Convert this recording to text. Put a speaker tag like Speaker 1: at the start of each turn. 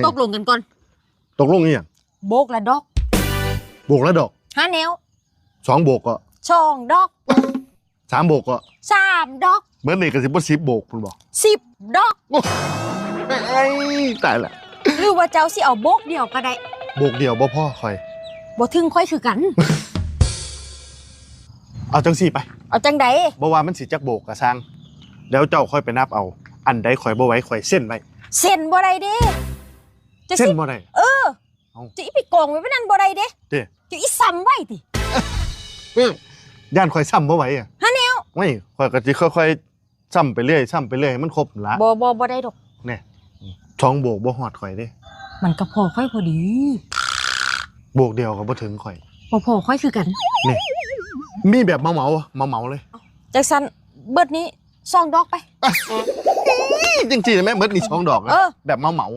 Speaker 1: ตกลงกันก่อน
Speaker 2: ตกลงอีหยัง
Speaker 1: โบกละดอก
Speaker 2: โบกแล้วดอก
Speaker 1: 5แนว
Speaker 2: 2โบกก็
Speaker 1: 2ดอก
Speaker 2: 3โบกก็
Speaker 1: 3ดอก
Speaker 2: เมื่อนี่ก็สิบ่10โบกพุ่นบ่
Speaker 1: 10ดอก
Speaker 2: ไอ้ตายละ
Speaker 1: หรือว่าเจ้าสิเอาโบกเดียวก็ได้
Speaker 2: โบกเดียวบ่พอข่อย
Speaker 1: บ่ถึงค่อยคือกัน
Speaker 2: เอาจังซี่ไป
Speaker 1: เอาจังใด
Speaker 2: บ่ว่ามันสิจักโบกก็สร้างแล้วเจ้าค่อยไปนับเอา อันใดข่อยบ่ไหวข่อยเส้นไว้
Speaker 1: เส้นบ่ได้เด้จะ
Speaker 2: เส้น
Speaker 1: สิ
Speaker 2: บ่ได้
Speaker 1: เออ
Speaker 2: เอ้า
Speaker 1: จะอีไปกองไว้บ่นั่นบ่ได้เด้
Speaker 2: เด้
Speaker 1: จะอีซ้ำไว้ติ
Speaker 2: ย่านข่อยซ้ำบ่ไหวอ่ะ
Speaker 1: 5แนว
Speaker 2: ไม่ข่อยก็สิค่อยๆซ้ำไปเรื่อยซ้ำไปเรื่อยให้มันครบละ
Speaker 1: บ่ได้ดอก
Speaker 2: แน่2โบกบ่ฮอดข่อยเด้
Speaker 1: มันก็พอค่อยพอดี
Speaker 2: โบกเดียวก็บ่ถึงข่อย
Speaker 1: บ่พอค่อยคือกัน
Speaker 2: นี่มีแบบเหมาๆเลย
Speaker 1: จักสันเบิดนี้2ดอกไป
Speaker 2: จริงๆแม่เบิดนี่2ดอกนะ
Speaker 1: เออ
Speaker 2: แบบเหมา